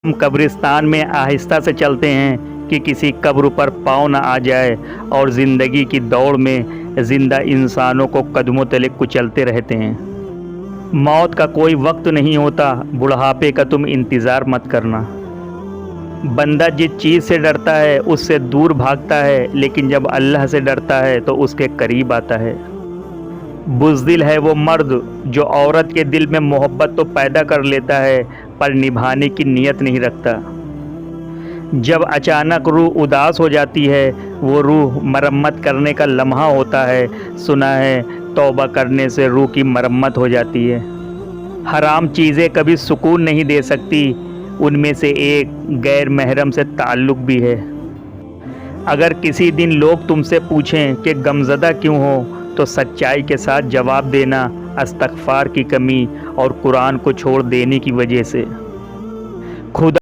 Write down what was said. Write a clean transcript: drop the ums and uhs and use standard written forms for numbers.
हम कब्रिस्तान में आहिस्ता से चलते हैं कि किसी कब्र पर पाँव न आ जाए और ज़िंदगी की दौड़ में ज़िंदा इंसानों को कदमों तले कुचलते रहते हैं। मौत का कोई वक्त नहीं होता, बुढ़ापे का तुम इंतज़ार मत करना। बंदा जिस चीज़ से डरता है उससे दूर भागता है, लेकिन जब अल्लाह से डरता है तो उसके करीब आता है। बुज़दिल है वो मर्द जो औरत के दिल में मोहब्बत तो पैदा कर लेता है पर निभाने की नीयत नहीं रखता। जब अचानक रूह उदास हो जाती है, वो रूह मरम्मत करने का लम्हा होता है। सुना है तौबा करने से रूह की मरम्मत हो जाती है। हराम चीज़ें कभी सुकून नहीं दे सकती, उनमें से एक गैर महरम से ताल्लुक़ भी है। अगर किसी दिन लोग तुमसे पूछें कि गमज़दा क्यों हो, तो सच्चाई के साथ जवाब देना इस्तिग़फ़ार की कमी और कुरान को छोड़ देने की वजह से। खुदा